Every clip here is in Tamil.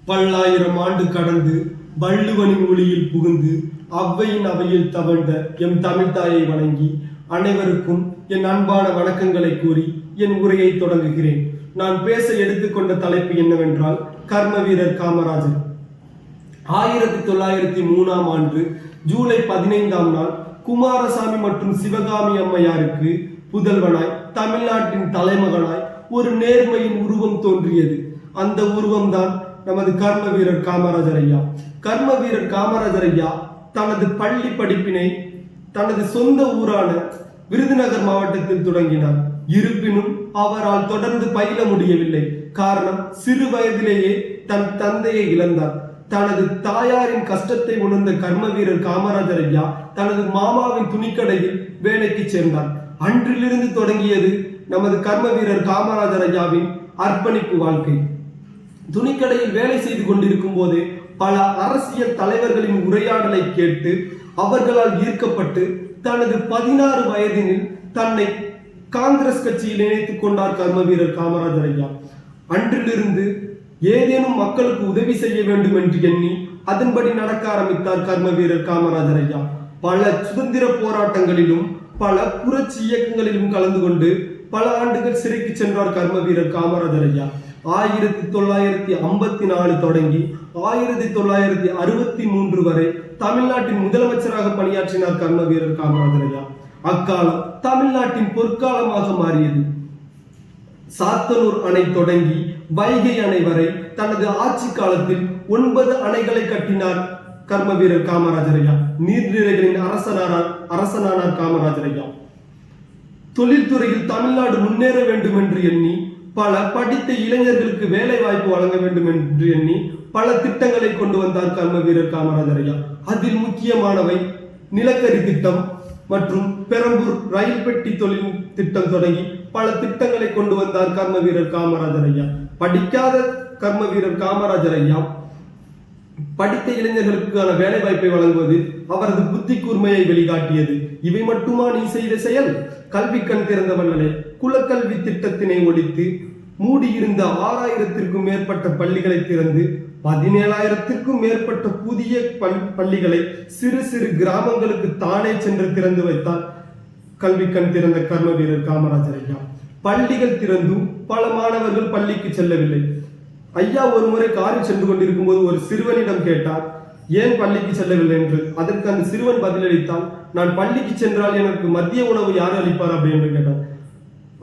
பல்லாயிரம் ஆண்டு கடந்து வள்ளுவனின் ஒளியில் புகுந்து அவ்வையின் அவையில் தவழ்ந்த எம் தமிழ்தாயை வணங்கி அனைவருக்கும் என் அன்பான வணக்கங்களை கூறி என் உரையை தொடங்குகிறேன். நான் பேச எடுத்துக்கொண்ட தலைப்பு என்னவென்றால் கர்ம வீரர் காமராஜர். 1903ஆம் ஆண்டு ஜூலை 15ஆம் நாள் குமாரசாமி மற்றும் சிவகாமி அம்மையாருக்கு புதல்வனாய் தமிழ்நாட்டின் தலைமகனாய் ஒரு நேர்மையின் உருவம் தோன்றியது. அந்த உருவம்தான் நமது கர்ம வீரர் காமராஜர் ஐயா. கர்ம வீரர் காமராஜர் ஐயா தனது பள்ளி படிப்பினை தனது சொந்த ஊரான விருதுநகர் மாவட்டத்தில் தொடங்கினார். இருப்பினும் அவரால் தொடர்ந்து பயில முடியவில்லை. காரணம், சிறு வயதிலேயே தன் தந்தையை இழந்தார். தனது தாயாரின் கஷ்டத்தை உணர்ந்த கர்ம வீரர் காமராஜர் ஐயா தனது மாமாவின் துணிக்கடையில் வேலைக்கு சேர்ந்தார். அன்றிலிருந்து தொடங்கியது நமது கர்ம வீரர் காமராஜர் ஐயாவின் அர்ப்பணிப்பு வாழ்க்கை. துணிக்கடையில் வேலை செய்து கொண்டிருக்கும் போது பல அரசியல் தலைவர்களின் உரையாடலை கேட்டு அவர்களால் ஈர்க்கப்பட்டு தனது 16 வயதினில் தன்னை காங்கிரஸ் கட்சியில் இணைத்துக் கொண்டார் கர்ம வீரர் காமராஜர் ஐயா. அன்றிலிருந்து ஏதேனும் மக்களுக்கு உதவி செய்ய வேண்டும் என்று எண்ணி அதன்படி நடக்க ஆரம்பித்தார் கர்ம வீரர் காமராஜர் ஐயா. பல சுதந்திர போராட்டங்களிலும் பல புரட்சி இயக்கங்களிலும் கலந்து கொண்டு பல ஆண்டுகள் சிறைக்கு சென்றார் கர்ம வீரர் காமராஜர் ஐயா. 1954 தொடங்கி 1963 வரை தமிழ்நாட்டின் முதலமைச்சராக பணியாற்றினார் கர்ம வீரர் காமராஜர் ஐயா. அக்காலம் தமிழ்நாட்டின் பொற்காலமாக மாறியது. சாத்தனூர் அணை தொடங்கி வைகை அணை வரை தனது ஆட்சி காலத்தில் 9 அணைகளை கட்டினார் கர்ம வீரர் காமராஜர் ஐயா. நீர்நிலைகளின் அரசனானார் காமராஜர் ஐயா. தொழில்துறையில் தமிழ்நாடு முன்னேற வேண்டும் என்று எண்ணி பல படித்த இளைஞர்களுக்கு வேலை வாய்ப்பு வழங்க வேண்டும் என்று எண்ணி பல திட்டங்களை கொண்டு வந்தார் கர்ம வீரர் காமராஜர் ஐயா. அதில் முக்கியமானவை நிலக்கரி திட்டம் மற்றும் பெரம்பூர் ரயில் பெட்டி தொழில் திட்டம் தொடங்கி பல திட்டங்களை கொண்டு வந்தார் கர்ம வீரர் காமராஜர் ஐயா. படிக்காத கர்ம வீரர் காமராஜர் ஐயா படித்த இளைஞர்களுக்கான வேலை வாய்ப்பை வழங்குவது அவரது புத்தி கூர்மையை வெளிக்காட்டியது. இவை மட்டுமா நீ செய்த செயல்? கல்வி கண் திறந்த வல்லலே. குலக்கல்வி திட்டத்தினை ஒழித்து மூடியிருந்த 6000த்திற்கும் மேற்பட்ட பள்ளிகளை திறந்து 17,000த்திற்கும் மேற்பட்ட புதிய பள்ளிகளை சிறு சிறு கிராமங்களுக்கு தானே சென்று திறந்து வைத்தார் கல்வி கண் திறந்த கர்ம வீரர் காமராஜர் ஐயா. பள்ளிகள் திறந்தும் பல மாணவர்கள் பள்ளிக்கு செல்லவில்லை. ஐயா ஒரு முறை காரில் சென்று கொண்டிருக்கும் போது ஒரு சிறுவனிடம் கேட்டார், ஏன் பள்ளிக்கு செல்லவில்லை என்று. அதற்கு அந்த சிறுவன் பதிலளித்தால், நான் பள்ளிக்கு சென்றால் எனக்கு மதிய உணவு யார் அளிப்பார் அப்படி என்று கேட்டார்.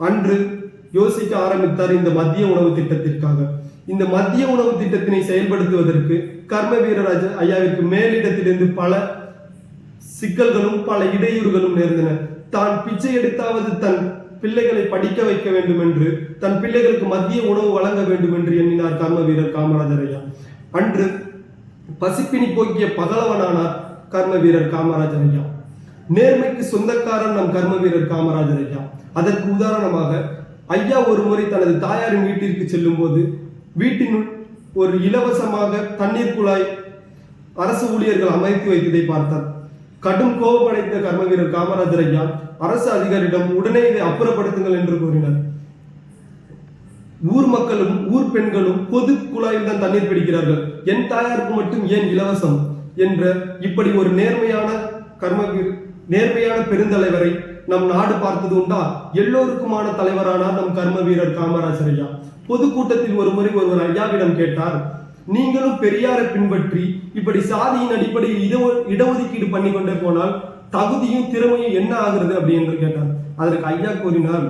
அன்று யோசிக்க ஆரம்பித்தார் இந்த மதிய உணவு திட்டத்திற்காக. இந்த மதிய உணவு திட்டத்தினை செயல்படுத்துவதற்கு கர்ம வீரர் ஐயாவிற்கு மேலிடத்திலிருந்து பல சிக்கல்களும் பல இடையூறுகளும் நேர்ந்தன. தான் பிச்சை எடுத்தாவது தன் பிள்ளைகளை படிக்க வைக்க வேண்டும் என்று, தன் பிள்ளைகளுக்கு மதிய உணவு வழங்க வேண்டும் என்று எண்ணினார் கர்ம வீரர் காமராஜர் ஐயா. அன்று பசிப்பினி போக்கிய பகலவனானார் கர்ம வீரர் காமராஜர் ஐயா. நேர்மைக்கு சொந்தக்காரன் நம் கர்ம வீரர் காமராஜர் ஐயா. அதற்கு உதாரணமாக ஐயா ஒரு முறை தனது தாயாரின் வீட்டிற்கு செல்லும் போது வீட்டினுள் ஒரு இலவசமாக தண்ணீர் குழாய் அரசு ஊழியர்கள் அமைத்து வைத்ததை பார்த்தார். கடும் கோபமடைந்த கர்ம வீரர் காமராஜர் ஐயா அரசு அதிகாரியிடம் உடனே இதை அப்புறப்படுத்துங்கள் என்று கூறினார். ஊர் மக்களும் ஊர் பெண்களும் பொது குழாயில் தான் தண்ணீர் பிடிக்கிறார்கள், என் தாயாருக்கு மட்டும் ஏன் இலவசம் என்ற இப்படி ஒரு நேர்மையான பெருந்தலைவரை நம் நாடு பார்த்தது உண்டா? எல்லோருக்குமான தலைவரானார் நம் கர்ம வீரர் காமராஜர் ஐயா. பொதுக்கூட்டத்தில் ஒரு முறை ஒருவர் ஐயாவிடம் கேட்டார், நீங்களும் பெரியாரை பின்பற்றி இப்படி சாதியின் அடிப்படையில் இடஒதுக்கீடு பண்ணி கொண்டே போனால் தகுதியும் திறமையும் என்ன ஆகிறது அப்படி என்று கேட்டார். அதற்கு ஐயா கூறினார்,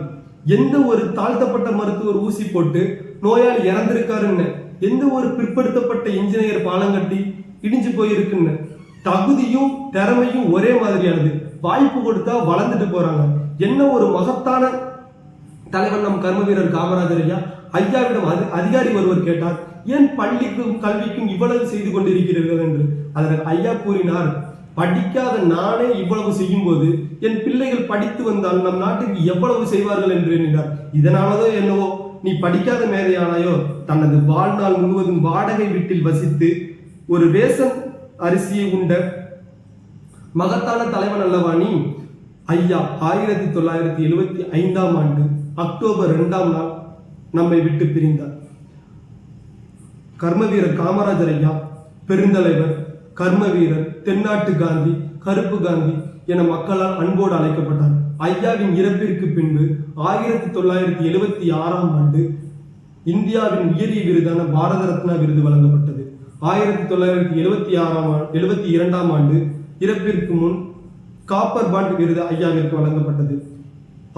எந்த ஒரு தாழ்த்தப்பட்ட மருத்துவர் ஊசி போட்டு நோயாளி இறந்திருக்காருன்னு, எந்த ஒரு பிற்படுத்தப்பட்ட இன்ஜினியர் பாலங்கட்டி இடிஞ்சு போயிருக்குன்னு, தகுதியும் திறமையும் ஒரே மாதிரியானது, வாய்ப்பு கொடுத்தா வளர்ந்துட்டு போறாங்க. என்ன ஒரு மகத்தான தலைவன் நம் கர்ம வீரர் காமராஜர் ஐயா. ஐயாவிடம் அதிகாரி ஒருவர் கேட்டார், ஏன் பள்ளிக்கும் கல்விக்கும் இவ்வளவு செய்து கொண்டிருக்கிறீர்கள் என்று. அதற்கு ஐயா கூறினார், படிக்காத நானே இவ்வளவு செய்யும் போது என் பிள்ளைகள் படித்து வந்தால் நம் நாட்டுக்கு எவ்வளவு செய்வார்கள் என்று எண்ணினார். இதனாலதோ என்னவோ நீ படிக்காத மேதையானாயோ, தனது வாழ்நாள் முழுவதும் வாடகை வீட்டில் வசித்து ஒரு ரேசன் அரிசியை உண்ட மகத்தான தலைவன் அல்லவா நீ. ஐயா 1975ஆம் ஆண்டு அக்டோபர் 2ஆம் நாள் நம்மை விட்டு பிரிந்தார். கர்மவீரர் காமராஜர் ஐயா பெருந்தலைவர், கர்மவீரர், தென்னாட்டு காந்தி, கருப்பு காந்தி என மக்களால் அன்போடு அழைக்கப்பட்டார். ஐயாவின் இறப்பிற்கு பின்பு 1976ஆம் ஆண்டு இந்தியாவின் உயரிய விருதான பாரத ரத்னா விருது வழங்கப்பட்டது. 1972ஆம் ஆண்டு இறப்பிற்கு முன் காப்பர் பாண்ட் விருது ஐயாவிற்கு வழங்கப்பட்டது.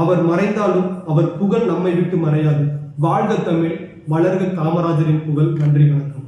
அவர் மறைந்தாலும் அவர் புகழ் நம்மை விட்டு மறையாது. வாழ்க தமிழ், வளர்க காமராஜரின் புகழ். நன்றி, வணக்கம்.